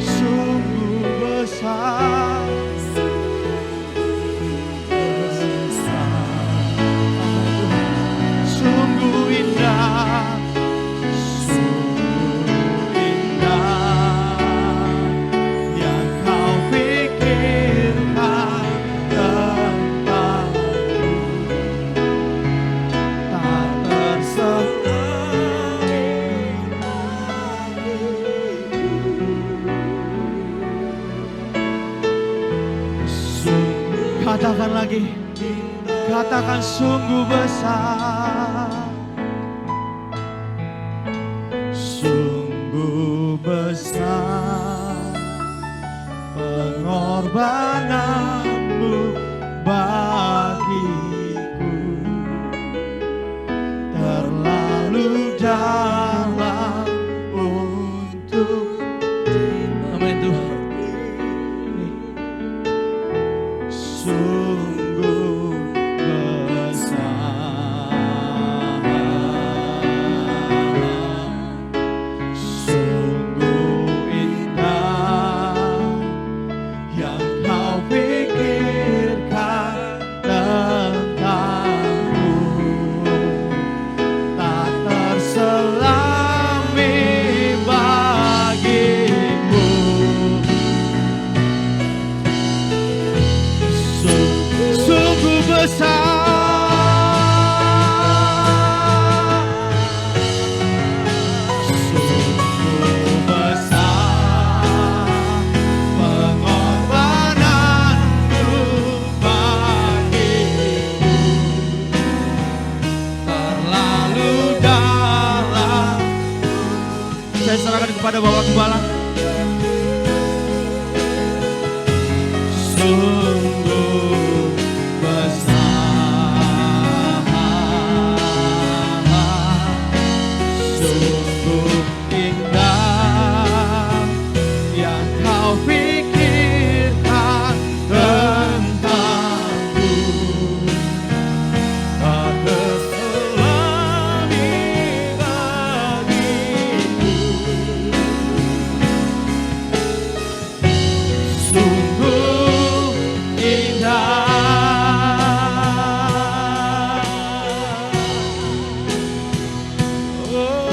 sungguh besar, sungguh indah, sungguh indah yang kau pikirkan tentangku, tak katakan lagi, katakan sungguh besar, sungguh besar pengorbananmu bagiku, terlalu dalam untuk amin Tuhan. Sungguh besar, sungguh indah yang kau pikirkan tentangku, tak terselami bagiku. Sungguh besar, sungguh besar pengorbananmu bagiku, terlalu dalam. Saya serahkan kepada Bapak Gembala. Sungguh besar, sungguh indah yang kau pikirkan tentangku, tak terselami bagiku. Sungguh indah, oh,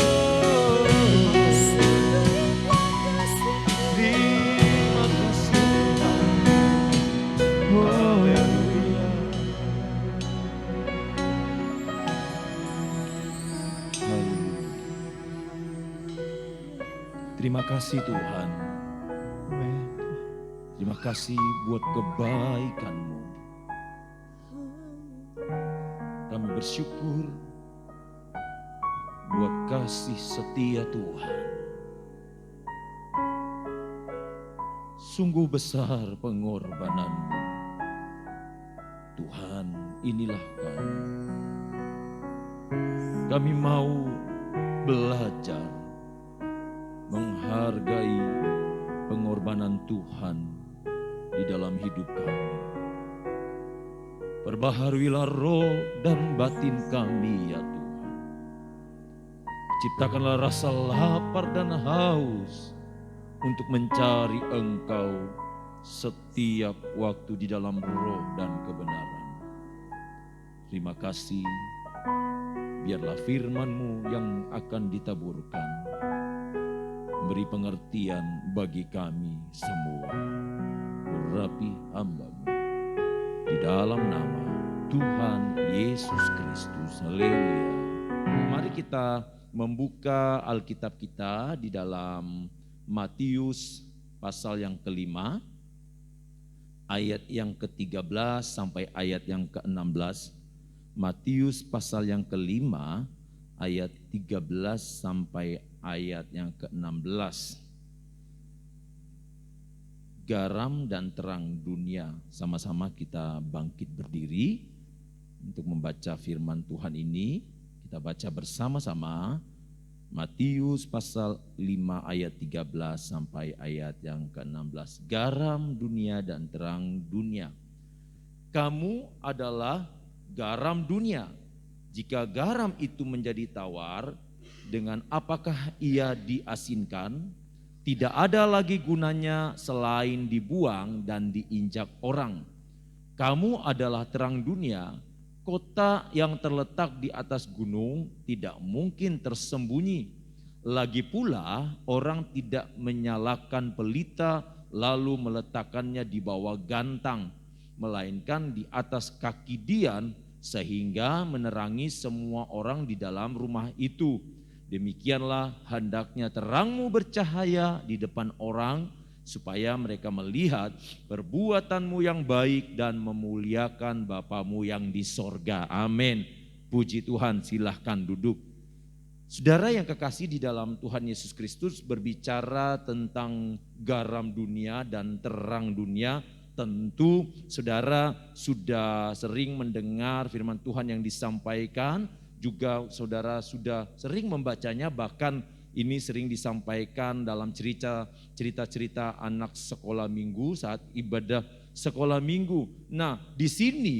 terima kasih Tuhan, oh yang mulia. Terima kasih Tuhan. Terima kasih buat kebaikan-Mu. Kami bersyukur buat kasih setia Tuhan. Sungguh besar pengorbanan-Mu. Tuhan, inilah kami. Kami mau belajar menghargai pengorbanan Tuhan di dalam hidup kami. Perbaharuilah roh dan batin kami ya Tuhan. Ciptakanlah rasa lapar dan haus untuk mencari Engkau setiap waktu di dalam roh dan kebenaran. Terima kasih, biarlah firman-Mu yang akan ditaburkan memberi pengertian bagi kami semua. Urapi hamba-Mu di dalam nama Tuhan Yesus Kristus. Haleluya. Mari kita membuka Alkitab kita di dalam Matius pasal yang ke-5, ayat yang ke-13 sampai ayat yang ke-16. Matius pasal yang ke-5, ayat 13 sampai ayat yang ke-16. Garam dan terang dunia. Sama-sama kita bangkit berdiri untuk membaca firman Tuhan ini. Kita baca bersama-sama Matius pasal 5 ayat 13 sampai ayat yang ke-16. Garam dunia dan terang dunia. Kamu adalah garam dunia. Jika garam itu menjadi tawar, dengan apakah ia diasinkan, tidak ada lagi gunanya selain dibuang dan diinjak orang. Kamu adalah terang dunia, kota yang terletak di atas gunung tidak mungkin tersembunyi. Lagi pula orang tidak menyalakan pelita lalu meletakkannya di bawah gantang, melainkan di atas kaki dian sehingga menerangi semua orang di dalam rumah itu. Demikianlah hendaknya terangmu bercahaya di depan orang, supaya mereka melihat perbuatanmu yang baik dan memuliakan Bapamu yang di sorga. Amin. Puji Tuhan, silahkan duduk. Saudara yang kekasih di dalam Tuhan Yesus Kristus, berbicara tentang garam dunia dan terang dunia. Tentu saudara sudah sering mendengar firman Tuhan yang disampaikan, juga saudara sudah sering membacanya, bahkan ini sering disampaikan dalam cerita-cerita anak sekolah minggu saat ibadah sekolah minggu. Nah, di sini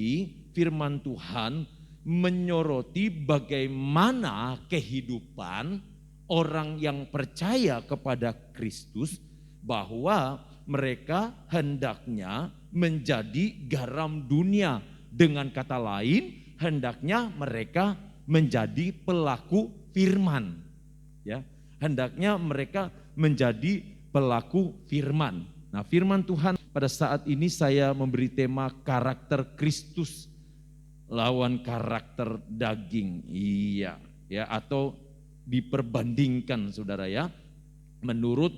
firman Tuhan menyoroti bagaimana kehidupan orang yang percaya kepada Kristus, bahwa mereka hendaknya menjadi garam dunia. Dengan kata lain, hendaknya mereka menjadi pelaku firman. Ya, hendaknya mereka menjadi pelaku firman. Nah, firman Tuhan pada saat ini saya memberi tema karakter Kristus lawan karakter daging. Iya, ya, atau diperbandingkan saudara ya. Menurut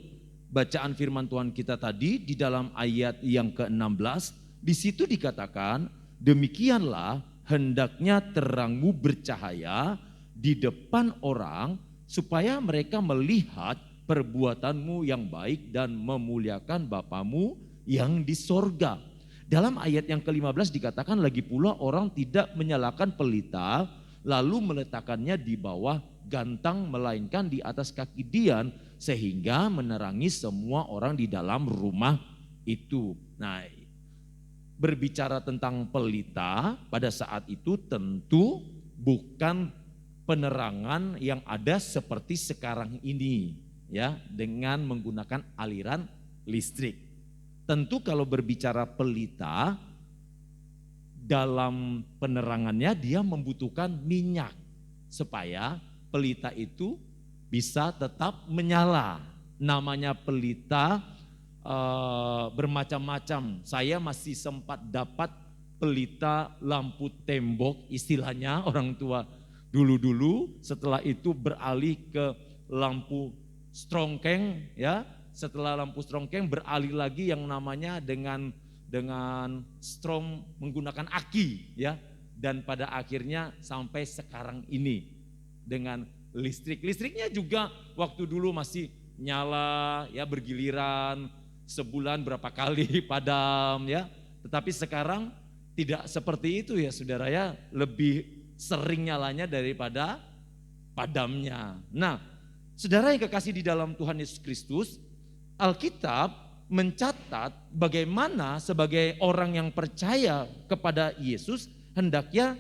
bacaan firman Tuhan kita tadi di dalam ayat yang ke-16, di situ dikatakan, demikianlah hendaknya terangmu bercahaya di depan orang, supaya mereka melihat perbuatanmu yang baik dan memuliakan Bapamu yang di sorga. Dalam ayat yang ke-15 dikatakan, lagi pula orang tidak menyalakan pelita lalu meletakkannya di bawah gantang, melainkan di atas kaki dian, sehingga menerangi semua orang di dalam rumah itu. Nah, berbicara tentang pelita pada saat itu tentu bukan penerangan yang ada seperti sekarang ini, ya, dengan menggunakan aliran listrik. Tentu kalau berbicara pelita, dalam penerangannya dia membutuhkan minyak supaya pelita itu bisa tetap menyala. Namanya pelita bermacam-macam. Saya masih sempat dapat pelita lampu tembok, istilahnya orang tua dulu-dulu. Setelah itu beralih ke lampu strongkeng, ya. Setelah lampu strongkeng beralih lagi yang namanya dengan strom menggunakan aki, ya. Dan pada akhirnya sampai sekarang ini dengan listrik. Listriknya juga waktu dulu masih nyala, ya, bergiliran, sebulan berapa kali padam, ya. Tetapi sekarang tidak seperti itu ya saudara ya, lebih sering nyalanya daripada padamnya. Nah, saudara yang kekasih di dalam Tuhan Yesus Kristus, Alkitab mencatat bagaimana sebagai orang yang percaya kepada Yesus hendaknya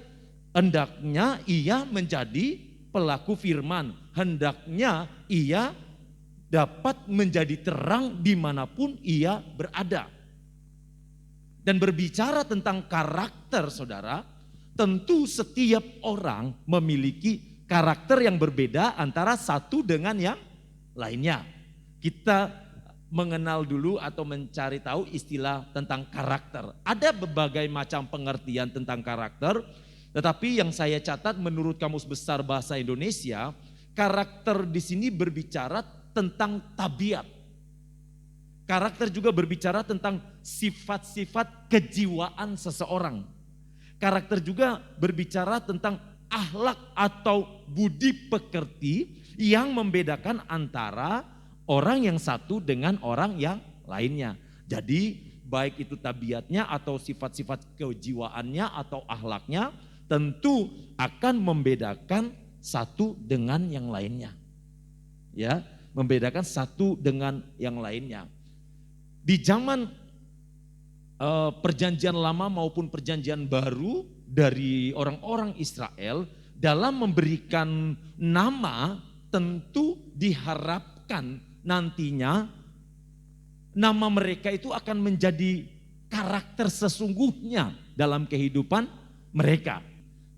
ia menjadi pelaku firman, hendaknya ia dapat menjadi terang dimanapun ia berada. Dan berbicara tentang karakter saudara, tentu setiap orang memiliki karakter yang berbeda antara satu dengan yang lainnya. Kita mengenal dulu atau mencari tahu istilah tentang karakter. Ada berbagai macam pengertian tentang karakter, tetapi yang saya catat menurut Kamus Besar Bahasa Indonesia, karakter di sini berbicara tentang tabiat. Karakter juga berbicara tentang sifat-sifat kejiwaan seseorang. Karakter juga berbicara tentang akhlak atau budi pekerti yang membedakan antara orang yang satu dengan orang yang lainnya. Jadi baik itu tabiatnya atau sifat-sifat kejiwaannya atau akhlaknya tentu akan membedakan satu dengan yang lainnya. Ya, membedakan satu dengan yang lainnya. Di zaman perjanjian lama maupun perjanjian baru dari orang-orang Israel dalam memberikan nama tentu diharapkan nantinya nama mereka itu akan menjadi karakter sesungguhnya dalam kehidupan mereka.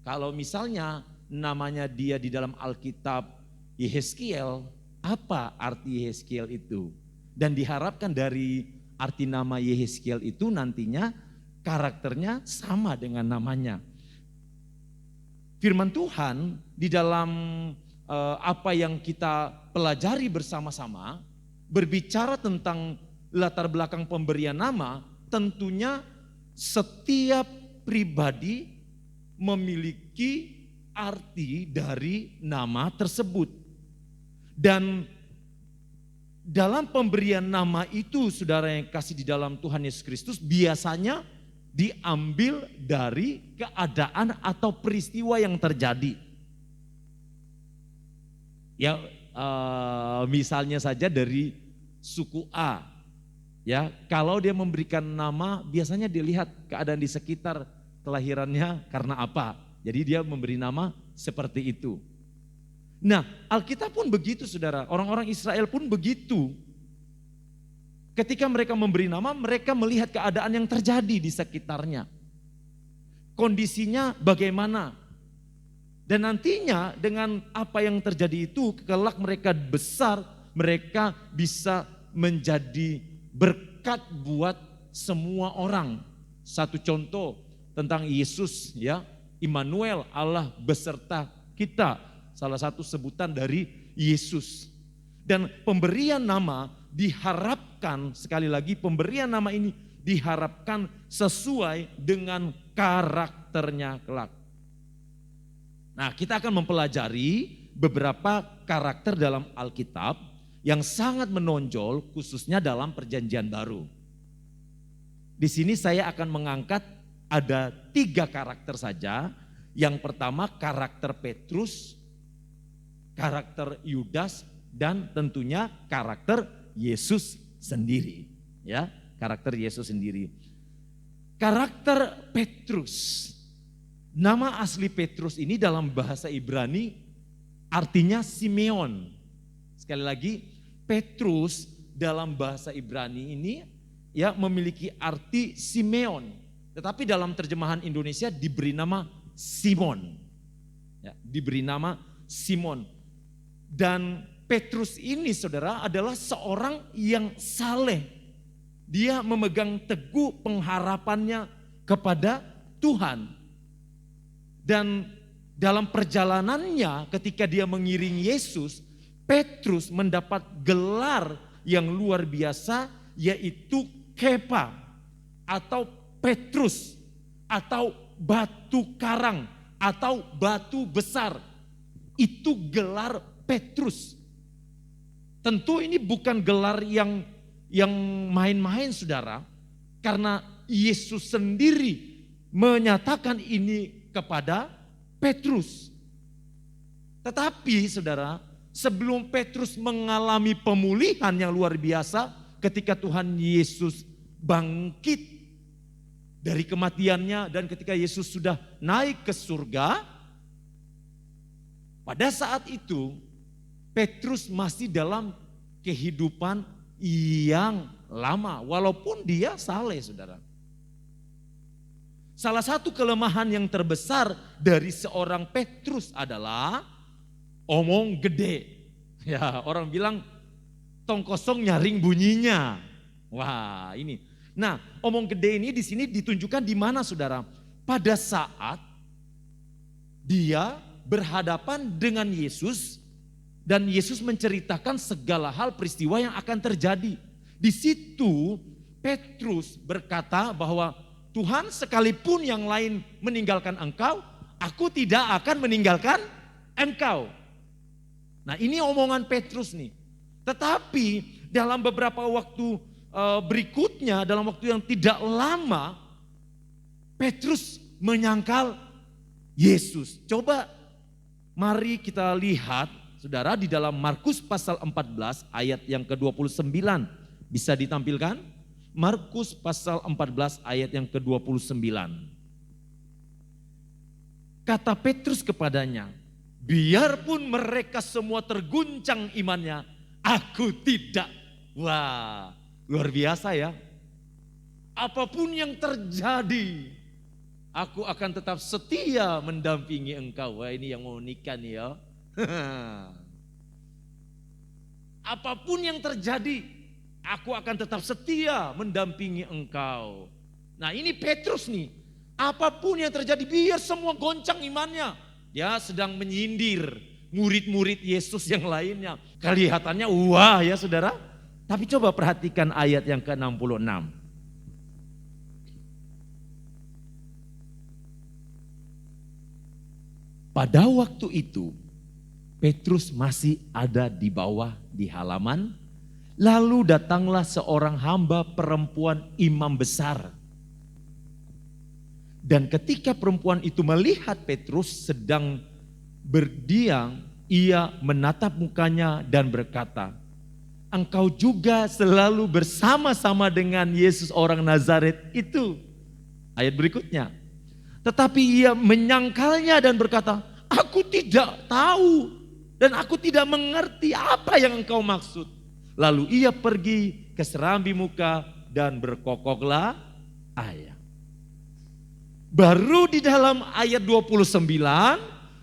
Kalau misalnya namanya dia di dalam Alkitab Yehezkiel, apa arti Yehezkiel itu? Dan diharapkan dari arti nama Yehezkiel itu nantinya karakternya sama dengan namanya. Firman Tuhan di dalam apa yang kita pelajari bersama-sama berbicara tentang latar belakang pemberian nama, tentunya setiap pribadi memiliki arti dari nama tersebut. Dan dalam pemberian nama itu, saudara yang kasih di dalam Tuhan Yesus Kristus, biasanya diambil dari keadaan atau peristiwa yang terjadi. Ya, misalnya saja dari suku A. Ya, kalau dia memberikan nama, biasanya dilihat keadaan di sekitar kelahirannya karena apa. Jadi dia memberi nama seperti itu. Nah, Alkitab pun begitu, saudara. Orang-orang Israel pun begitu. Ketika mereka memberi nama, mereka melihat keadaan yang terjadi di sekitarnya. Kondisinya bagaimana. Dan nantinya dengan apa yang terjadi itu, kelak mereka besar, mereka bisa menjadi berkat buat semua orang. Satu contoh tentang Yesus, ya, Immanuel, Allah beserta kita. Salah satu sebutan dari Yesus. Dan pemberian nama diharapkan, sekali lagi pemberian nama ini diharapkan sesuai dengan karakternya kelak. Nah, kita akan mempelajari beberapa karakter dalam Alkitab yang sangat menonjol khususnya dalam Perjanjian Baru. Di sini saya akan mengangkat ada 3 karakter saja. Yang pertama karakter Petrus, karakter Yudas, dan tentunya karakter Yesus sendiri. Ya, karakter Yesus sendiri. Karakter Petrus. Nama asli Petrus ini dalam bahasa Ibrani artinya Simeon. Sekali lagi, Petrus dalam bahasa Ibrani ini ya memiliki arti Simeon. Tetapi dalam terjemahan Indonesia diberi nama Simon. Ya, diberi nama Simon. Dan Petrus ini, saudara, adalah seorang yang saleh. Dia memegang teguh pengharapannya kepada Tuhan. Dan dalam perjalanannya ketika dia mengiring Yesus, Petrus mendapat gelar yang luar biasa, yaitu Kepa atau Petrus atau batu karang atau batu besar. Itu gelar Petrus. Tentu ini bukan gelar yang main-main, saudara, karena Yesus sendiri menyatakan ini kepada Petrus. Tetapi saudara, sebelum Petrus mengalami pemulihan yang luar biasa ketika Tuhan Yesus bangkit dari kematiannya dan ketika Yesus sudah naik ke surga, pada saat itu Petrus masih dalam kehidupan yang lama walaupun dia saleh, saudara. Salah satu kelemahan yang terbesar dari seorang Petrus adalah omong gede. Ya, orang bilang tong kosong nyaring bunyinya. Wah, ini. Nah, omong gede ini di sini ditunjukkan di mana, saudara? Pada saat dia berhadapan dengan Yesus dan Yesus menceritakan segala hal peristiwa yang akan terjadi. Di situ Petrus berkata bahwa Tuhan, sekalipun yang lain meninggalkan engkau, aku tidak akan meninggalkan engkau. Nah, ini omongan Petrus nih. Tetapi dalam beberapa waktu berikutnya, dalam waktu yang tidak lama, Petrus menyangkal Yesus. Coba mari kita lihat, saudara, di dalam Markus pasal 14 ayat yang ke-29. Bisa ditampilkan? Markus pasal 14 ayat yang ke-29. Kata Petrus kepadanya, biarpun mereka semua terguncang imannya, aku tidak. Wah, luar biasa ya. Apapun yang terjadi, aku akan tetap setia mendampingi engkau. Wah, ini yang mau nikah nih ya. Apapun yang terjadi, aku akan tetap setia mendampingi engkau. Nah, ini Petrus nih. Apapun yang terjadi, biar semua goncang imannya. Dia sedang menyindir murid-murid Yesus yang lainnya. Kelihatannya wah ya saudara. Tapi coba perhatikan ayat yang ke-66. Pada waktu itu Petrus masih ada di bawah di halaman. Lalu datanglah seorang hamba perempuan imam besar. Dan ketika perempuan itu melihat Petrus sedang berdiam, ia menatap mukanya dan berkata, engkau juga selalu bersama-sama dengan Yesus orang Nazaret itu. Ayat berikutnya. Tetapi ia menyangkalnya dan berkata, aku tidak tahu dan aku tidak mengerti apa yang engkau maksud. Lalu ia pergi ke serambi muka dan berkokoklah ayat. Baru di dalam ayat 29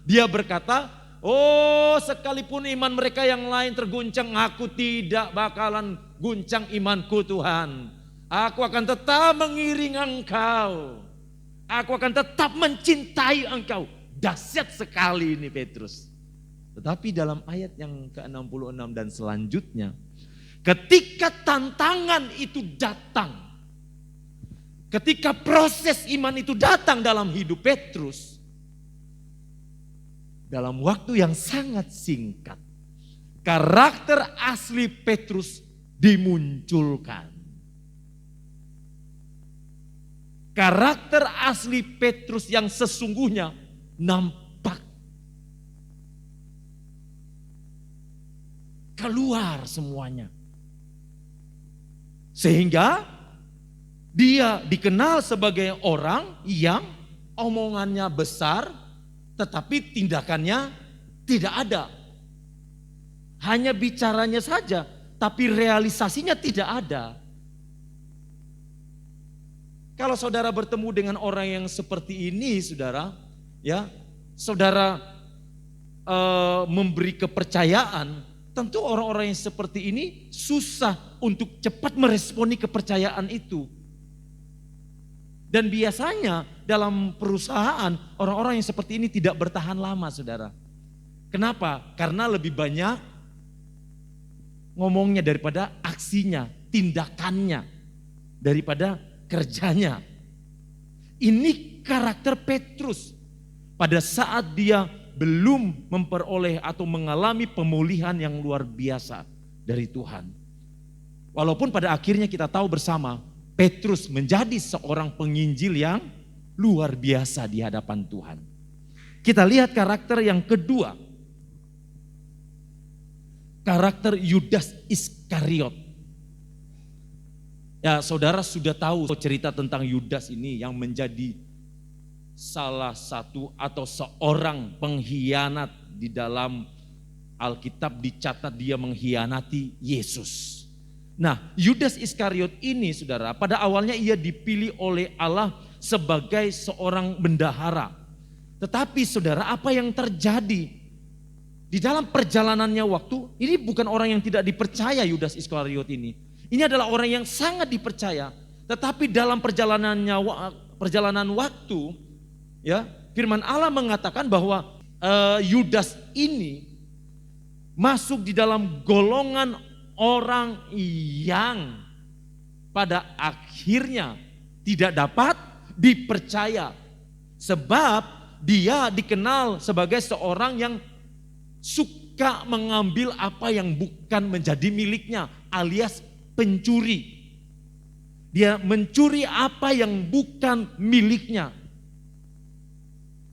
dia berkata, oh sekalipun iman mereka yang lain terguncang, aku tidak bakalan guncang imanku Tuhan. Aku akan tetap mengiring engkau. Aku akan tetap mencintai engkau. Dahsyat sekali ini Petrus. Tetapi dalam ayat yang ke-66 dan selanjutnya, ketika tantangan itu datang, ketika proses iman itu datang dalam hidup Petrus, dalam waktu yang sangat singkat, karakter asli Petrus dimunculkan. Karakter asli Petrus yang sesungguhnya nampak keluar semuanya. Sehingga dia dikenal sebagai orang yang omongannya besar tetapi tindakannya tidak ada. Hanya bicaranya saja tapi realisasinya tidak ada. Kalau saudara bertemu dengan orang yang seperti ini, saudara, ya, saudara memberi kepercayaan, tentu orang-orang yang seperti ini susah untuk cepat meresponi kepercayaan itu. Dan biasanya dalam perusahaan orang-orang yang seperti ini tidak bertahan lama, saudara. Kenapa? Karena lebih banyak ngomongnya daripada aksinya, tindakannya, daripada kerjanya. Ini karakter Petrus pada saat dia belum memperoleh atau mengalami pemulihan yang luar biasa dari Tuhan. Walaupun pada akhirnya kita tahu bersama Petrus menjadi seorang penginjil yang luar biasa di hadapan Tuhan. Kita lihat karakter yang kedua. Karakter Yudas Iskariot. Ya, saudara sudah tahu cerita tentang Yudas ini yang menjadi salah satu atau seorang pengkhianat di dalam Alkitab, dicatat dia mengkhianati Yesus. Nah, Yudas Iskariot ini, saudara, pada awalnya ia dipilih oleh Allah sebagai seorang bendahara. Tetapi saudara, apa yang terjadi di dalam perjalanannya waktu, ini bukan orang yang tidak dipercaya Yudas Iskariot ini. Ini adalah orang yang sangat dipercaya, tetapi dalam perjalanan waktu, ya, firman Allah mengatakan bahwa Yudas ini masuk di dalam golongan orang yang pada akhirnya tidak dapat dipercaya, sebab dia dikenal sebagai seorang yang suka mengambil apa yang bukan menjadi miliknya, alias pencuri. Dia mencuri apa yang bukan miliknya.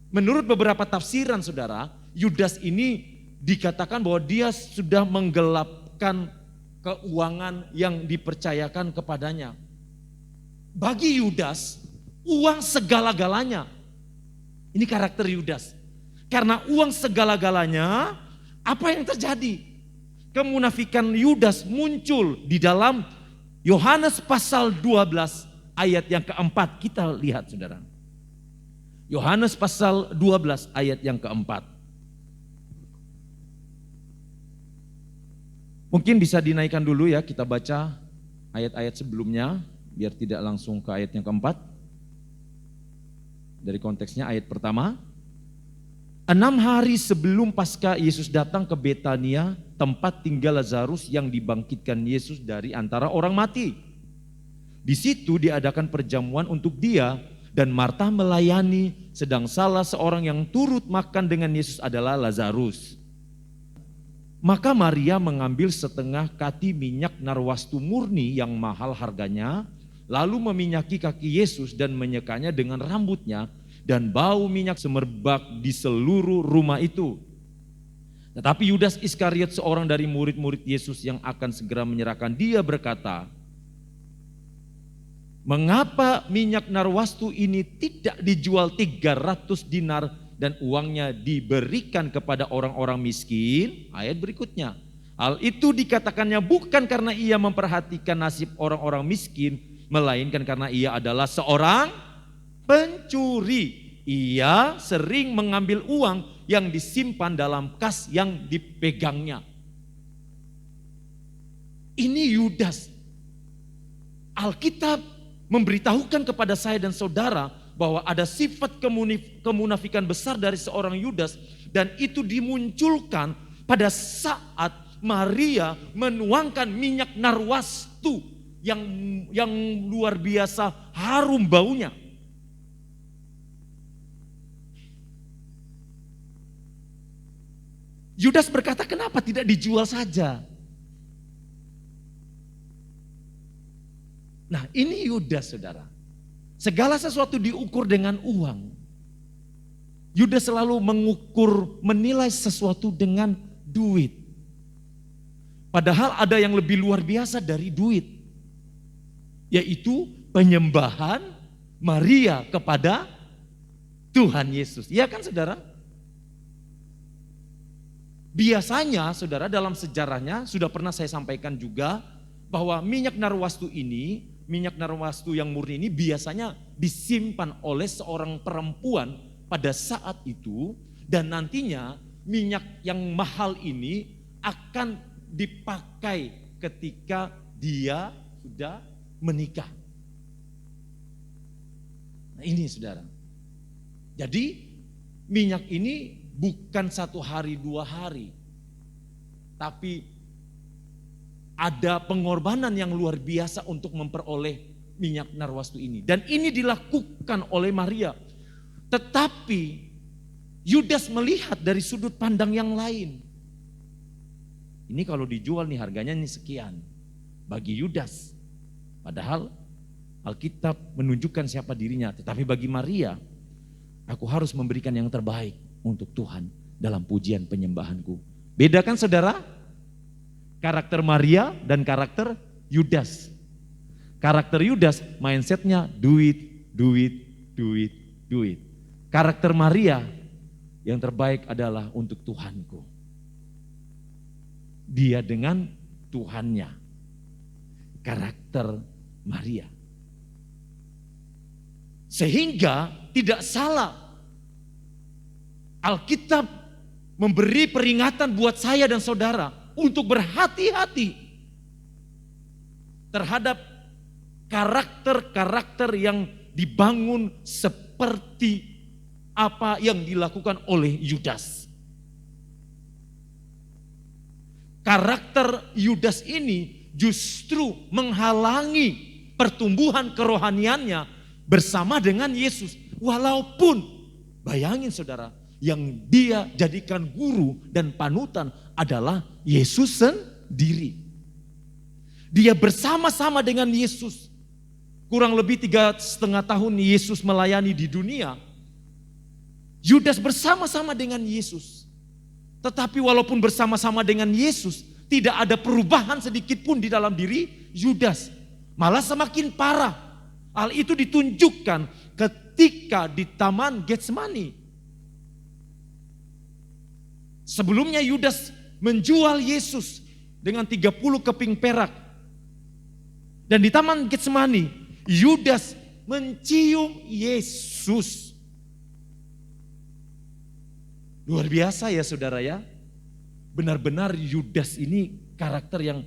Menurut beberapa tafsiran, saudara, Yudas ini dikatakan bahwa dia sudah menggelapkan keuangan yang dipercayakan kepadanya. Bagi Yudas, uang segala-galanya. Ini karakter Yudas. Karena uang segala-galanya, apa yang terjadi? Kemunafikan Yudas muncul di dalam Yohanes pasal 12 ayat yang keempat. Kita lihat saudara. Yohanes pasal 12 ayat yang keempat. Mungkin bisa dinaikkan dulu ya, kita baca ayat-ayat sebelumnya, biar tidak langsung ke ayat yang keempat. Dari konteksnya ayat pertama. 6 hari sebelum Paskah Yesus datang ke Betania, tempat tinggal Lazarus yang dibangkitkan Yesus dari antara orang mati. Di situ diadakan perjamuan untuk dia dan Marta melayani, sedang salah seorang yang turut makan dengan Yesus adalah Lazarus. Maka Maria mengambil setengah kati minyak narwastu murni yang mahal harganya, lalu meminyaki kaki Yesus dan menyekanya dengan rambutnya, dan bau minyak semerbak di seluruh rumah itu. Tetapi Yudas Iskariot, seorang dari murid-murid Yesus yang akan segera menyerahkan dia, berkata, "Mengapa minyak narwastu ini tidak dijual 300 dinar dan uangnya diberikan kepada orang-orang miskin?" Ayat berikutnya. Hal itu dikatakannya bukan karena ia memperhatikan nasib orang-orang miskin, melainkan karena ia adalah seorang pencuri. Ia sering mengambil uang yang disimpan dalam kas yang dipegangnya. Ini Yudas. Alkitab memberitahukan kepada saya dan saudara bahwa ada sifat kemunafikan besar dari seorang Yudas, dan itu dimunculkan pada saat Maria menuangkan minyak narwastu yang luar biasa harum baunya. Yudas berkata, kenapa tidak dijual saja? Nah, ini Yudas, saudara. Segala sesuatu diukur dengan uang. Yudas selalu menilai sesuatu dengan duit. Padahal ada yang lebih luar biasa dari duit, yaitu penyembahan Maria kepada Tuhan Yesus. Iya kan saudara? Biasanya saudara, dalam sejarahnya sudah pernah saya sampaikan juga bahwa minyak narwastu yang murni ini biasanya disimpan oleh seorang perempuan pada saat itu, dan nantinya minyak yang mahal ini akan dipakai ketika dia sudah menikah. Nah ini saudara. Jadi minyak ini bukan 1 hari 2 hari, tapi ada pengorbanan yang luar biasa untuk memperoleh minyak narwastu ini. Dan ini dilakukan oleh Maria. Tetapi Yudas melihat dari sudut pandang yang lain. Ini kalau dijual nih harganya nih sekian bagi Yudas. Padahal Alkitab menunjukkan siapa dirinya. Tetapi bagi Maria, aku harus memberikan yang terbaik untuk Tuhan dalam pujian penyembahanku. Beda kan saudara? Karakter Maria dan karakter Yudas. Karakter Yudas mindsetnya duit, duit, duit, duit. Karakter Maria yang terbaik adalah untuk Tuhanku. Dia dengan Tuhannya. Karakter Maria. Sehingga tidak salah Alkitab memberi peringatan buat saya dan saudara untuk berhati-hati terhadap karakter-karakter yang dibangun seperti apa yang dilakukan oleh Yudas. Karakter Yudas ini justru menghalangi pertumbuhan kerohaniannya bersama dengan Yesus. Walaupun bayangin saudara, yang dia jadikan guru dan panutan adalah Yesus sendiri. Dia bersama-sama dengan Yesus. Kurang lebih 3,5 tahun Yesus melayani di dunia. Yudas bersama-sama dengan Yesus. Tetapi walaupun bersama-sama dengan Yesus, tidak ada perubahan sedikit pun di dalam diri Yudas. Malah semakin parah. Hal itu ditunjukkan ketika di Taman Getsemani. Sebelumnya Yudas menjual Yesus dengan 30 keping perak. Dan di Taman Getsemani, Yudas mencium Yesus. Luar biasa ya saudara ya. Benar-benar Yudas ini karakter yang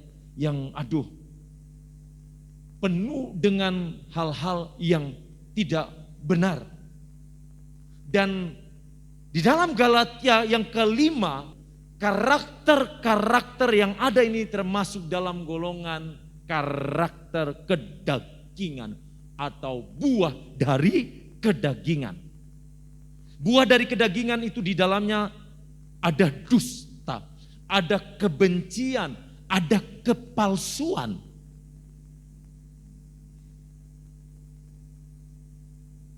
penuh dengan hal-hal yang tidak benar. Dan di dalam Galatia yang kelima, karakter-karakter yang ada ini termasuk dalam golongan karakter kedagingan atau buah dari kedagingan. Buah dari kedagingan itu di dalamnya ada dusta, ada kebencian, ada kepalsuan.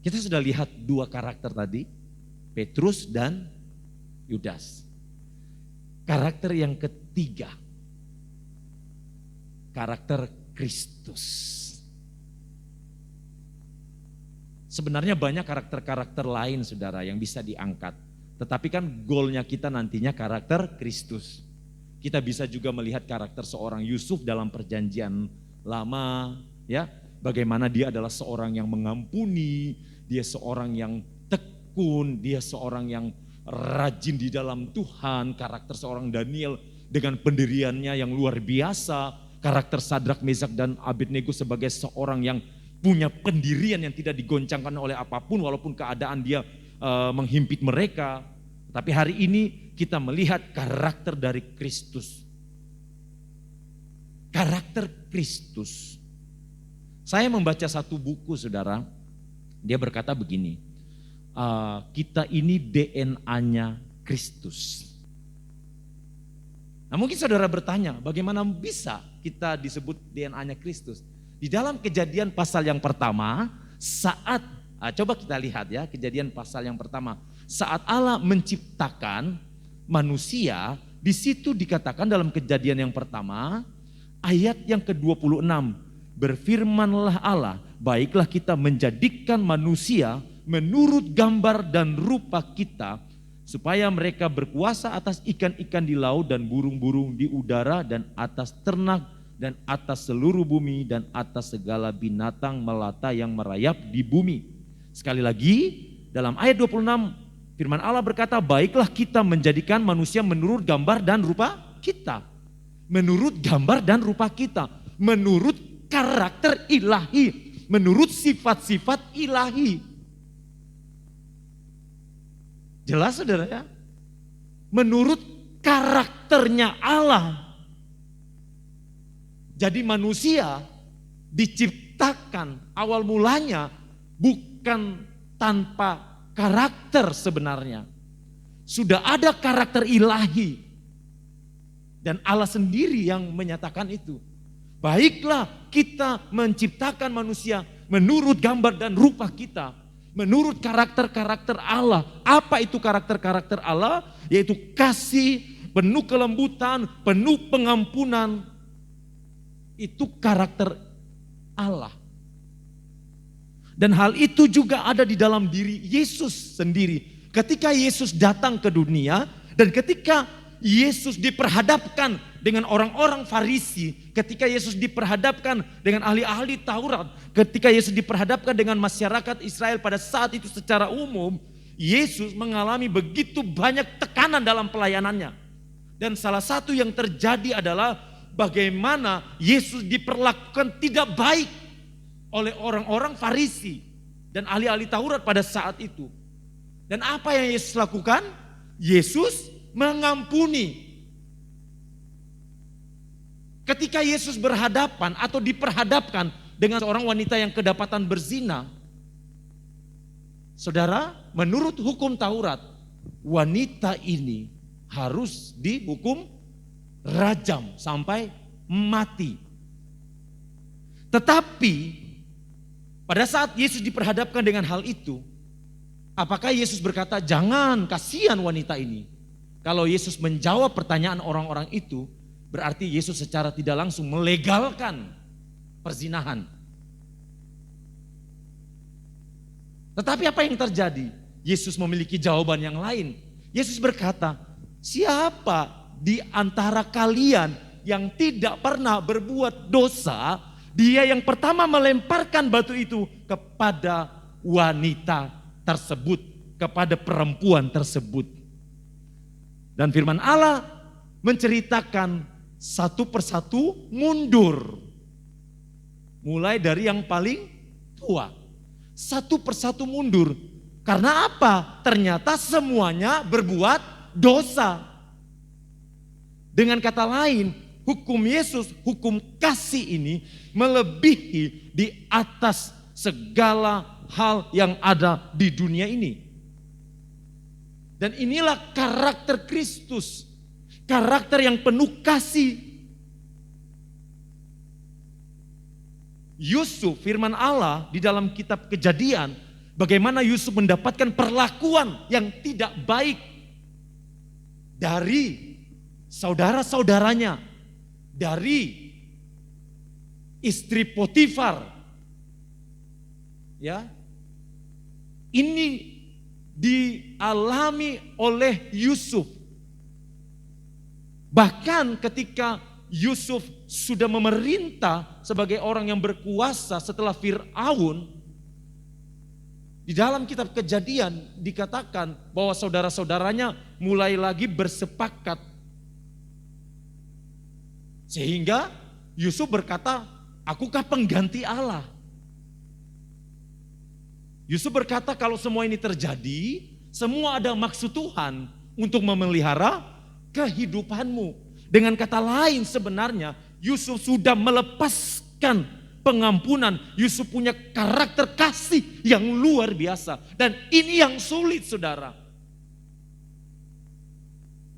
Kita sudah lihat dua karakter tadi, Petrus dan Yudas. Karakter yang ketiga, karakter Kristus. Sebenarnya banyak karakter-karakter lain saudara yang bisa diangkat. Tetapi kan goalnya kita nantinya karakter Kristus. Kita bisa juga melihat karakter seorang Yusuf dalam perjanjian lama, ya. Bagaimana dia adalah seorang yang mengampuni, dia seorang yang tekun, dia seorang yang rajin di dalam Tuhan. Karakter seorang Daniel dengan pendiriannya yang luar biasa. Karakter Sadrak, Mesak dan Abednego sebagai seorang yang punya pendirian yang tidak digoncangkan oleh apapun walaupun keadaan dia menghimpit mereka. Tapi hari ini kita melihat karakter dari Kristus. Karakter Kristus. Saya membaca satu buku saudara, dia berkata begini, kita ini DNA-nya Kristus. Nah mungkin saudara bertanya, bagaimana bisa kita disebut DNA-nya Kristus? Di dalam Kejadian pasal yang pertama, coba kita lihat ya, Kejadian pasal yang pertama. Saat Allah menciptakan manusia, di situ dikatakan dalam Kejadian yang pertama, ayat yang ke-26, berfirmanlah Allah, baiklah kita menjadikan manusia menurut gambar dan rupa kita, supaya mereka berkuasa atas ikan-ikan di laut dan burung-burung di udara dan atas ternak dan atas seluruh bumi dan atas segala binatang melata yang merayap di bumi. Sekali lagi dalam ayat 26 firman Allah berkata, baiklah kita menjadikan manusia menurut gambar dan rupa kita. Menurut gambar dan rupa kita. Menurut karakter ilahi. Menurut sifat-sifat ilahi. Jelas saudara ya? Menurut karakternya Allah. Jadi manusia diciptakan awal mulanya bukan tanpa karakter sebenarnya. Sudah ada karakter ilahi. Dan Allah sendiri yang menyatakan itu. Baiklah kita menciptakan manusia menurut gambar dan rupa kita. Menurut karakter-karakter Allah. Apa itu karakter-karakter Allah? Yaitu kasih, penuh kelembutan, penuh pengampunan. Itu karakter Allah. Dan hal itu juga ada di dalam diri Yesus sendiri. Ketika Yesus datang ke dunia dan ketika Yesus diperhadapkan dengan orang-orang Farisi, ketika Yesus diperhadapkan dengan ahli-ahli Taurat, ketika Yesus diperhadapkan dengan masyarakat Israel pada saat itu secara umum, Yesus mengalami begitu banyak tekanan dalam pelayanannya. Dan salah satu yang terjadi adalah bagaimana Yesus diperlakukan tidak baik oleh orang-orang Farisi dan ahli-ahli Taurat pada saat itu. Dan apa yang Yesus lakukan? Yesus mengampuni. Ketika Yesus berhadapan atau diperhadapkan dengan seorang wanita yang kedapatan berzina, saudara, menurut hukum Taurat, wanita ini harus dihukum rajam sampai mati. Tetapi pada saat Yesus diperhadapkan dengan hal itu, apakah Yesus berkata, jangan, kasihan wanita ini? Kalau Yesus menjawab pertanyaan orang-orang itu, berarti Yesus secara tidak langsung melegalkan perzinahan. Tetapi apa yang terjadi? Yesus memiliki jawaban yang lain. Yesus berkata, siapa di antara kalian yang tidak pernah berbuat dosa, dia yang pertama melemparkan batu itu kepada wanita tersebut, kepada perempuan tersebut. Dan firman Allah menceritakan satu persatu mundur. Mulai dari yang paling tua. Satu persatu mundur. Karena apa? Ternyata semuanya berbuat dosa. Dengan kata lain, hukum Yesus, hukum kasih ini melebihi di atas segala hal yang ada di dunia ini. Dan inilah karakter Kristus. Karakter yang penuh kasih. Yusuf, firman Allah di dalam kitab Kejadian, bagaimana Yusuf mendapatkan perlakuan yang tidak baik dari saudara-saudaranya, dari istri Potifar. Ya. Ini dialami oleh Yusuf. Bahkan ketika Yusuf sudah memerintah sebagai orang yang berkuasa setelah Fir'aun, di dalam kitab Kejadian dikatakan bahwa saudara-saudaranya mulai lagi bersepakat. Sehingga Yusuf berkata, akukah pengganti Allah? Yusuf berkata kalau semua ini terjadi, semua ada maksud Tuhan untuk memelihara kehidupanmu. Dengan kata lain sebenarnya Yusuf sudah melepaskan pengampunan. Yusuf punya karakter kasih yang luar biasa. Dan ini yang sulit, saudara.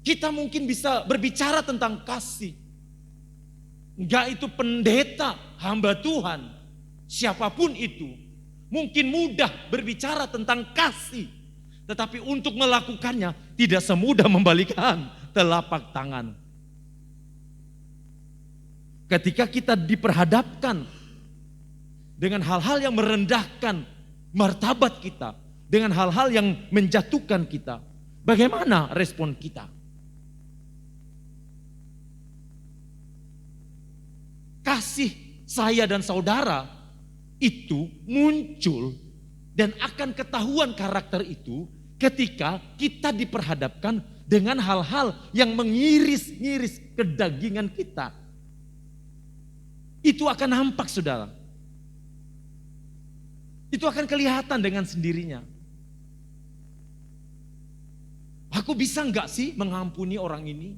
Kita mungkin bisa berbicara tentang kasih. Enggak, itu pendeta, hamba Tuhan, siapapun itu. Mungkin mudah berbicara tentang kasih. Tetapi untuk melakukannya tidak semudah membalikkan telapak tangan. Ketika kita diperhadapkan dengan hal-hal yang merendahkan martabat kita, dengan hal-hal yang menjatuhkan kita, bagaimana respon kita? Kasih saya dan saudara itu muncul dan akan ketahuan karakter itu ketika kita diperhadapkan dengan hal-hal yang mengiris-ngiris kedagingan kita. Itu akan nampak, saudara. Itu akan kelihatan dengan sendirinya. Aku bisa enggak sih mengampuni orang ini?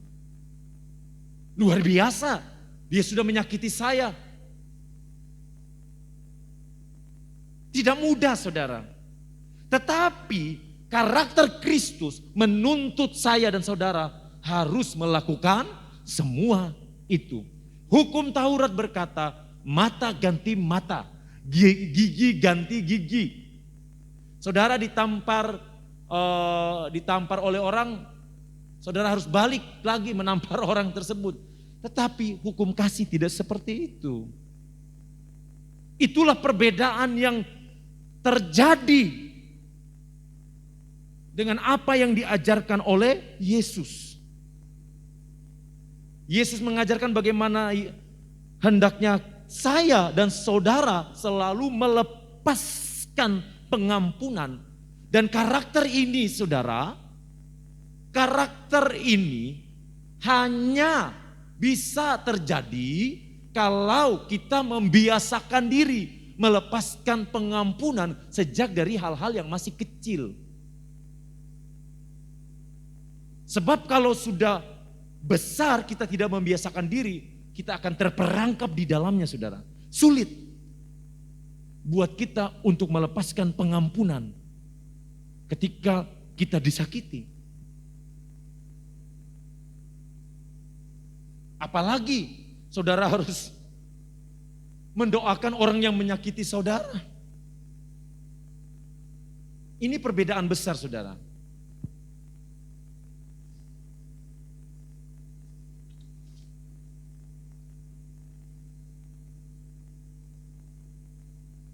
Luar biasa, dia sudah menyakiti saya. Tidak mudah, saudara. Tetapi karakter Kristus menuntut saya dan saudara harus melakukan semua itu. Hukum Taurat berkata, mata ganti mata, gigi ganti gigi. Saudara ditampar oleh orang, saudara harus balik lagi menampar orang tersebut. Tetapi hukum kasih tidak seperti itu. Itulah perbedaan yang terjadi dengan apa yang diajarkan oleh Yesus. Yesus mengajarkan bagaimana hendaknya saya dan saudara selalu melepaskan pengampunan. Dan karakter ini, saudara, karakter ini hanya bisa terjadi kalau kita membiasakan diri melepaskan pengampunan sejak dari hal-hal yang masih kecil. Sebab kalau sudah besar kita tidak membiasakan diri, kita akan terperangkap di dalamnya, saudara. Sulit buat kita untuk melepaskan pengampunan ketika kita disakiti. Apalagi saudara harus mendoakan orang yang menyakiti saudara. Ini perbedaan besar, saudara.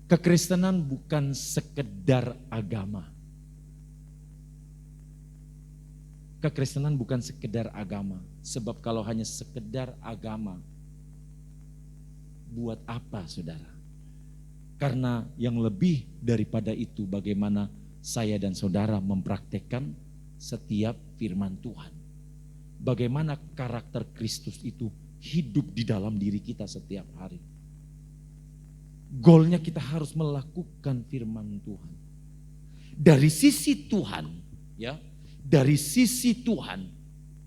Kekristenan bukan sekedar agama. Kekristenan bukan sekedar agama. Sebab kalau hanya sekedar agama, buat apa saudara? Karena yang lebih daripada itu bagaimana saya dan saudara mempraktekkan setiap firman Tuhan. Bagaimana karakter Kristus itu hidup di dalam diri kita setiap hari. Goalnya kita harus melakukan firman Tuhan. Dari sisi Tuhan, ya, dari sisi Tuhan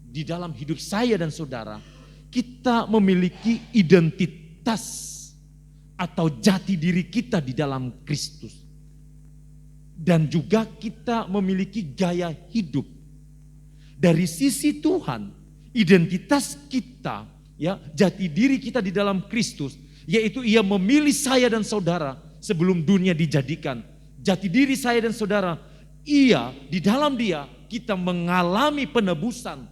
di dalam hidup saya dan saudara, kita memiliki identitas atau jati diri kita di dalam Kristus. Dan juga kita memiliki gaya hidup. Dari sisi Tuhan, identitas kita, ya, jati diri kita di dalam Kristus, yaitu Ia memilih saya dan saudara sebelum dunia dijadikan. Jati diri saya dan saudara, Ia, di dalam Dia kita mengalami penebusan.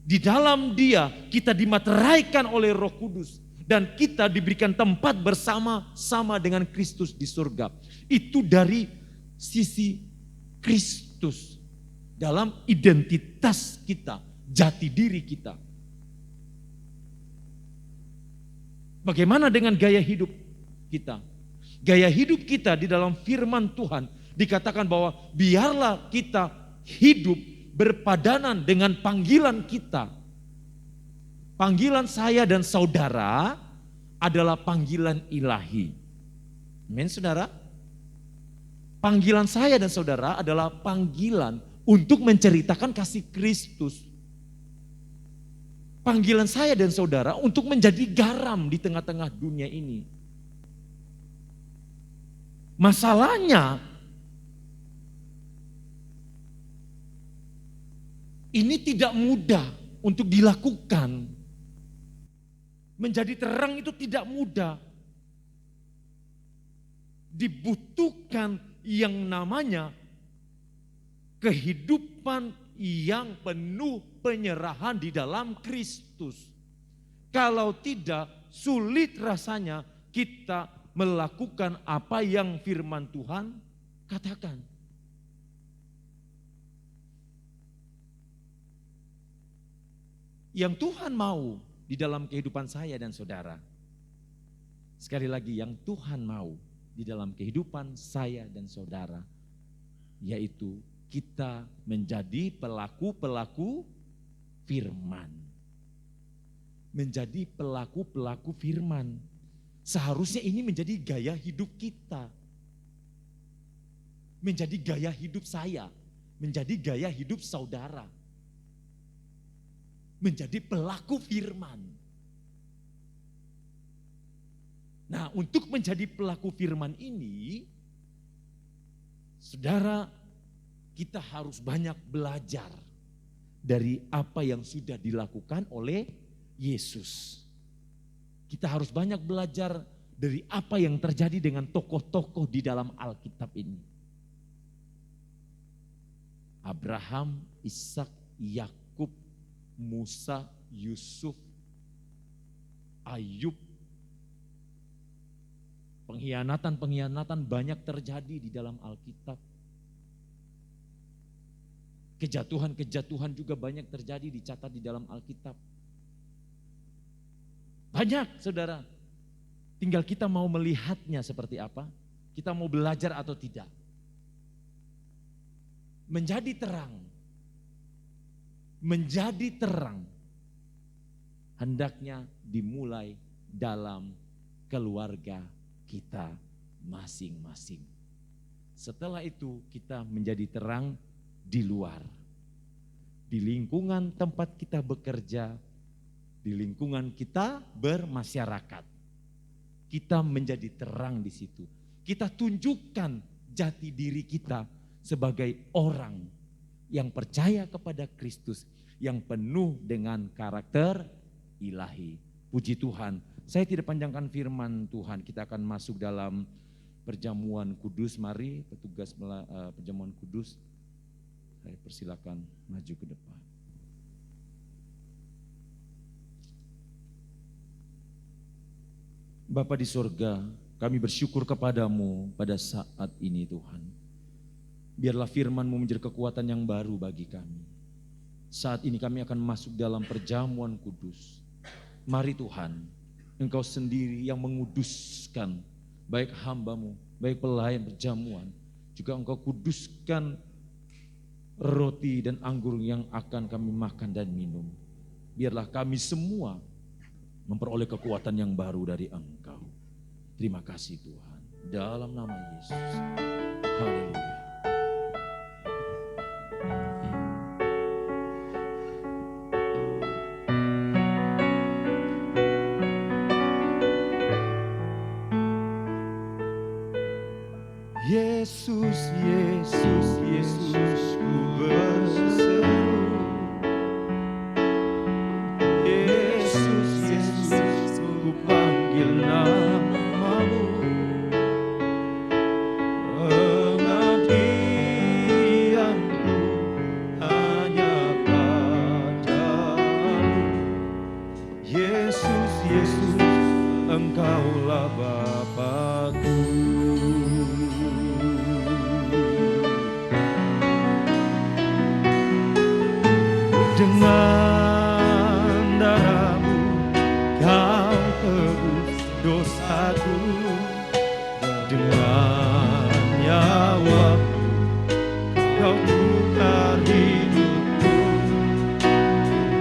Di dalam Dia kita dimateraikan oleh Roh Kudus. Dan kita diberikan tempat bersama-sama dengan Kristus di surga. Itu dari sisi Kristus. Dalam identitas kita, jati diri kita. Bagaimana dengan gaya hidup kita? Gaya hidup kita di dalam firman Tuhan dikatakan bahwa biarlah kita hidup berpadanan dengan panggilan kita. Panggilan saya dan saudara adalah panggilan ilahi. Amin saudara? Panggilan saya dan saudara adalah panggilan untuk menceritakan kasih Kristus. Panggilan saya dan saudara untuk menjadi garam di tengah-tengah dunia ini. Masalahnya, ini tidak mudah untuk dilakukan. Menjadi terang itu tidak mudah. Dibutuhkan yang namanya kehidupan yang penuh penyerahan di dalam Kristus. Kalau tidak, sulit rasanya kita melakukan apa yang firman Tuhan katakan. Yang Tuhan mau di dalam kehidupan saya dan saudara. Sekali lagi, yang Tuhan mau di dalam kehidupan saya dan saudara, yaitu kita menjadi pelaku-pelaku firman. Menjadi pelaku-pelaku firman. Seharusnya ini menjadi gaya hidup kita. Menjadi gaya hidup saya. Menjadi gaya hidup saudara. Menjadi pelaku firman. Nah, untuk menjadi pelaku firman ini, saudara, kita harus banyak belajar dari apa yang sudah dilakukan oleh Yesus. Kita harus banyak belajar dari apa yang terjadi dengan tokoh-tokoh di dalam Alkitab ini. Abraham, Ishak, Yakub, Musa, Yusuf, Ayub. Pengkhianatan-pengkhianatan banyak terjadi di dalam Alkitab. Kejatuhan-kejatuhan juga banyak terjadi dicatat di dalam Alkitab. Banyak saudara. Tinggal kita mau melihatnya seperti apa. Kita mau belajar atau tidak. Menjadi terang. Menjadi terang. Hendaknya dimulai dalam keluarga kita masing-masing. Setelah itu kita menjadi terang di luar. Di lingkungan tempat kita bekerja, di lingkungan kita bermasyarakat. Kita menjadi terang di situ. Kita tunjukkan jati diri kita sebagai orang yang percaya kepada Kristus, yang penuh dengan karakter ilahi. Puji Tuhan. Saya tidak panjangkan firman Tuhan, kita akan masuk dalam perjamuan kudus. Mari petugas perjamuan kudus, saya persilakan maju ke depan. Bapa di sorga, kami bersyukur kepadamu pada saat ini Tuhan. Biarlah firman-Mu menjadi kekuatan yang baru bagi kami. Saat ini kami akan masuk dalam perjamuan kudus. Mari Tuhan, Engkau sendiri yang menguduskan baik hamba-Mu, baik pelayan perjamuan. Juga Engkau kuduskan roti dan anggur yang akan kami makan dan minum. Biarlah kami semua memperoleh kekuatan yang baru dari Engkau. Terima kasih Tuhan. Dalam nama Yesus. Haleluya. Yesus, Yesus, Yesus, ku berseru. Yesus, Yesus, ku panggil namamu. Pengabdianku hanya padamu. Yesus, Yesus, Engkaulah Bapa-Ku. Dengan darah-Mu Kau tebus dosaku, dengan nyawa-Mu Kau tukar hidupku.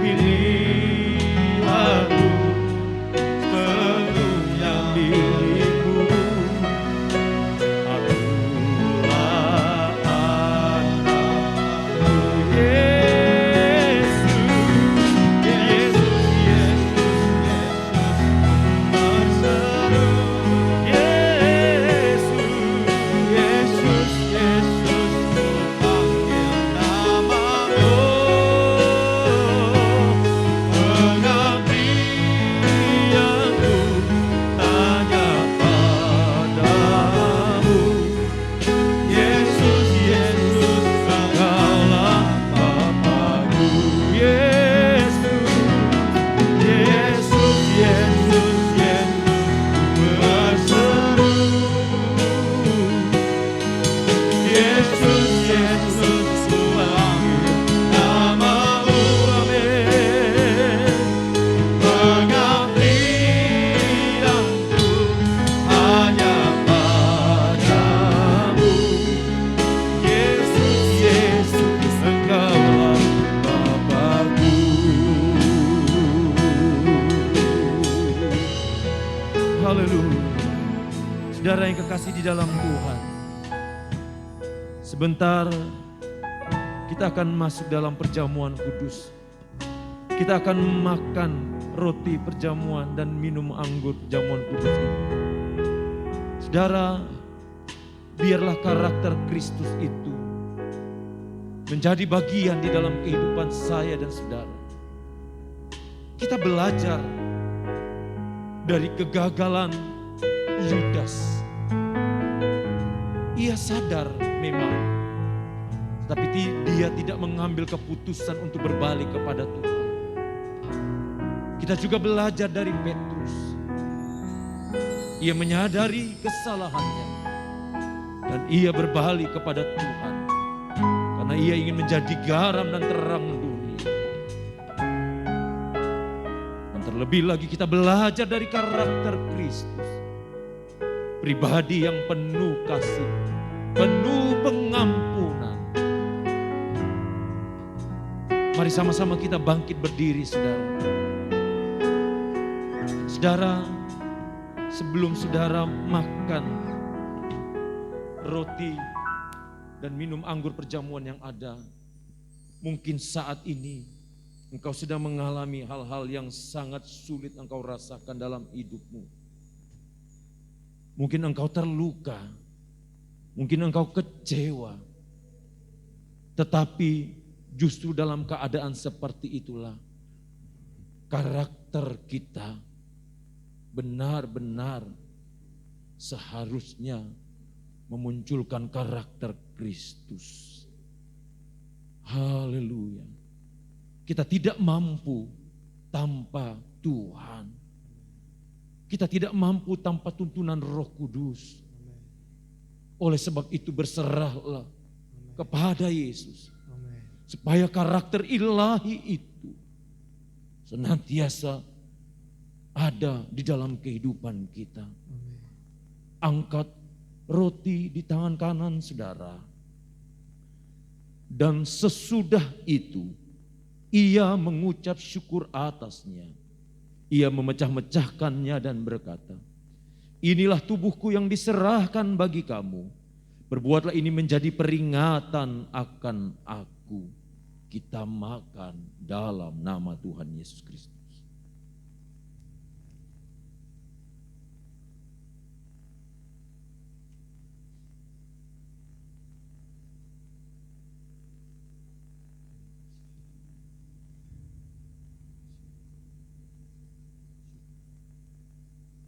Pilih aku sepenuhnya milik-Mu. Akulah anak-Mu, Yesus, Yesus, berseru. Yesus, Yesus, Yesus, ku panggil namamu. Pengabdianku hanya padamu. Yesus, Yesus, Engkaulah Bapa-Ku. Yesus, Yesus, Yesus, Yesus, berseru. Yesus, Yesus, ku panggil namamu. Amin. Pengabdianku hanya padamu. Yesus, Yesus, Engkaulah Bapa-Ku. Haleluya. Saudara yang kekasih di dalam Tuhan, sebentar kita akan masuk dalam perjamuan kudus. Kita akan makan roti perjamuan dan minum anggur perjamuan kudus ini. Saudara, biarlah karakter Kristus itu menjadi bagian di dalam kehidupan saya dan saudara. Kita belajar dari kegagalan Yudas. Ia sadar memang, tapi dia tidak mengambil keputusan untuk berbalik kepada Tuhan. Kita juga belajar dari Petrus. Ia menyadari kesalahannya dan ia berbalik kepada Tuhan karena ia ingin menjadi garam dan terang dunia. Dan terlebih lagi kita belajar dari karakter Kristus, pribadi yang penuh kasih, penuh pengampunan. Mari sama-sama kita bangkit berdiri, saudara. Saudara, sebelum saudara makan roti dan minum anggur perjamuan yang ada, mungkin saat ini engkau sedang mengalami hal-hal yang sangat sulit engkau rasakan dalam hidupmu. Mungkin engkau terluka, mungkin engkau kecewa, tetapi justru dalam keadaan seperti itulah karakter kita benar-benar seharusnya memunculkan karakter Kristus. Haleluya. Kita tidak mampu tanpa Tuhan. Kita tidak mampu tanpa tuntunan Roh Kudus. Oleh sebab itu berserahlah kepada Yesus. Supaya karakter ilahi itu senantiasa ada di dalam kehidupan kita. Angkat roti di tangan kanan saudara. Dan sesudah itu ia mengucap syukur atasnya. Ia memecah-mecahkannya dan berkata, inilah tubuhku yang diserahkan bagi kamu. Berbuatlah ini menjadi peringatan akan aku. Kita makan dalam nama Tuhan Yesus Kristus.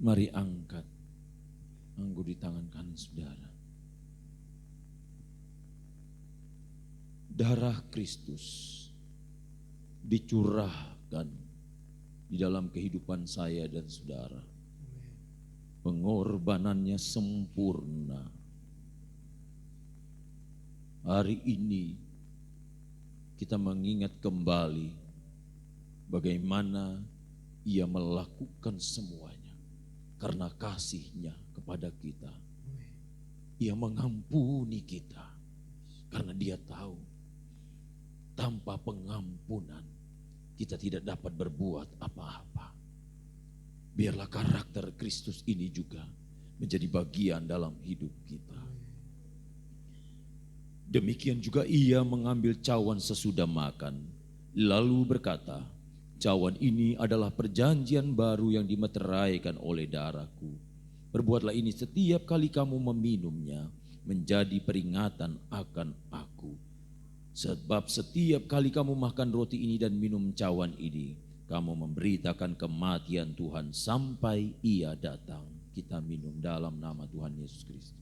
Mari angkat anggur di tangan kanan saudara. Darah Kristus dicurahkan di dalam kehidupan saya dan saudara. Pengorbanannya sempurna. Hari ini kita mengingat kembali bagaimana ia melakukan semuanya. Karena kasih-Nya kepada kita. Ia mengampuni kita. Karena Dia tahu tanpa pengampunan kita tidak dapat berbuat apa-apa. Biarlah karakter Kristus ini juga menjadi bagian dalam hidup kita. Demikian juga ia mengambil cawan sesudah makan, lalu berkata, cawan ini adalah perjanjian baru yang dimeteraikan oleh darahku. Perbuatlah ini setiap kali kamu meminumnya, menjadi peringatan akan aku. Sebab setiap kali kamu makan roti ini dan minum cawan ini, kamu memberitakan kematian Tuhan sampai ia datang. Kita minum dalam nama Tuhan Yesus Kristus.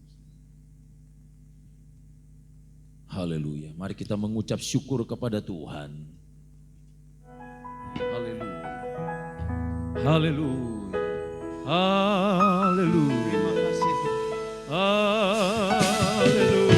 Haleluya. Mari kita mengucap syukur kepada Tuhan. Haleluya. Haleluya. Haleluya. Terima kasih Tuhan. Haleluya.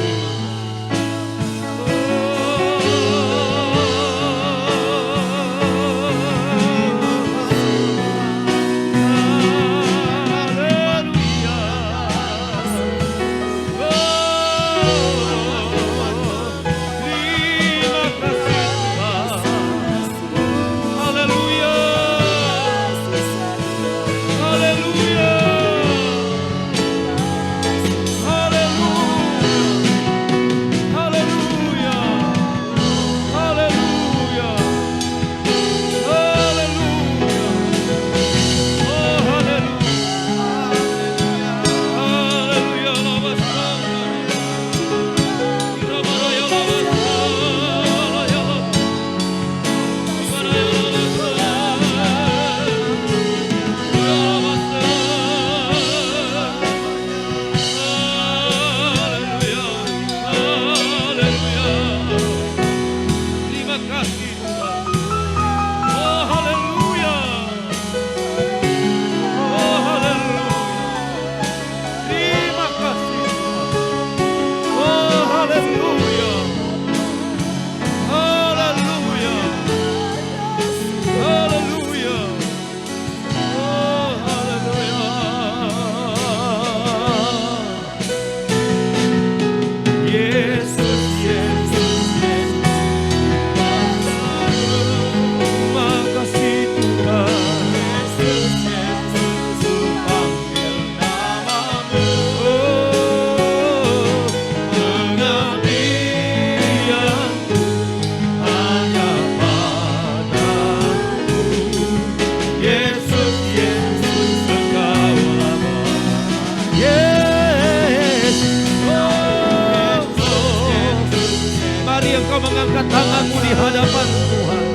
mengangkat tanganmu di hadapan Tuhan.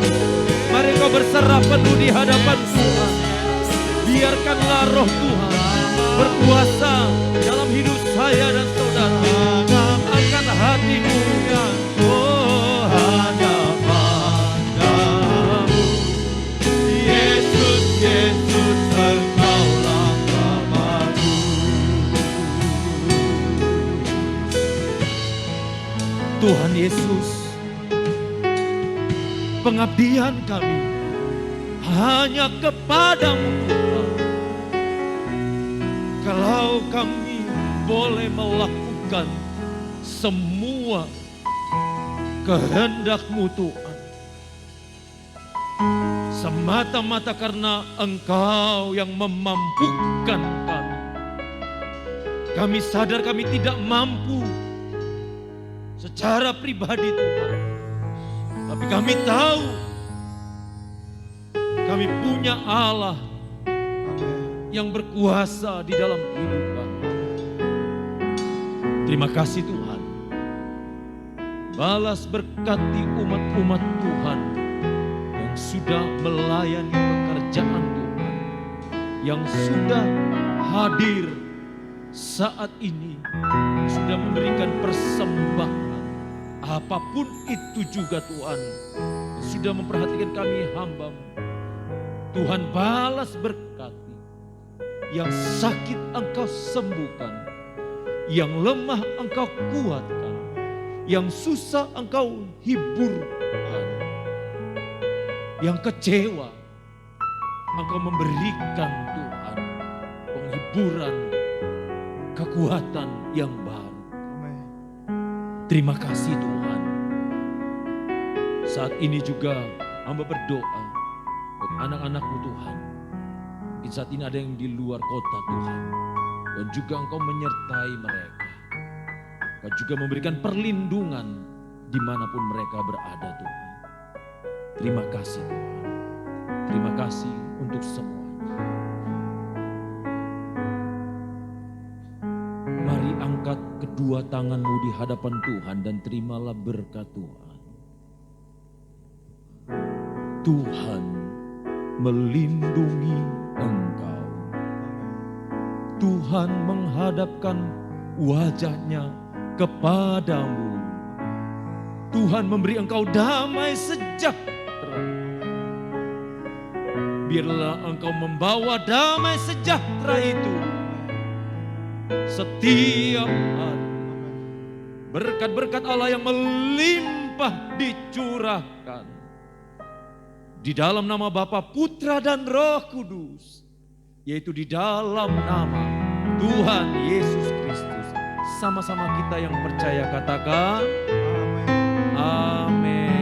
Mari kau berserah penuh di hadapan Tuhan. Biarkanlah roh Tuhan berkuasa dalam hidup saya dan saudara. Angkat hatimu, oh hanya padamu. Yesus, Yesus, Engkaulah Bapa-Ku. Tuhan Yesus, pengabdian kami hanya kepadamu Tuhan. Kalau kami boleh melakukan semua kehendak-Mu Tuhan, semata-mata karena Engkau yang memampukan kami. Kami sadar kami tidak mampu secara pribadi Tuhan. Tapi kami tahu kami punya Allah yang berkuasa di dalam hidup kami. Terima kasih Tuhan. Balas berkati umat-umat Tuhan yang sudah melayani pekerjaan Tuhan, yang sudah hadir saat ini, sudah memberikan persembahan. Apapun itu juga Tuhan, sudah memperhatikan kami hamba-Mu. Tuhan balas berkati. Yang sakit Engkau sembuhkan, yang lemah Engkau kuatkan, yang susah Engkau hiburkan, yang kecewa Engkau memberikan Tuhan penghiburan, kekuatan yang baru. Terima kasih Tuhan. Saat ini juga hamba berdoa buat anak-anak-Mu Tuhan. Mungkin saat ini ada yang di luar kota Tuhan, dan juga Engkau menyertai mereka. Engkau juga memberikan perlindungan dimanapun mereka berada Tuhan. Terima kasih Tuhan. Terima kasih untuk semuanya. Mari angkat kedua tanganmu di hadapan Tuhan dan terimalah berkat Tuhan. Tuhan melindungi engkau. Tuhan menghadapkan wajahnya kepadamu. Tuhan memberi engkau damai sejahtera. Biarlah engkau membawa damai sejahtera itu setiap hari. Berkat-berkat Allah yang melimpah dicurahkan di dalam nama Bapa, Putra dan Roh Kudus, yaitu di dalam nama Tuhan Yesus Kristus. Sama-sama kita yang percaya katakan amin.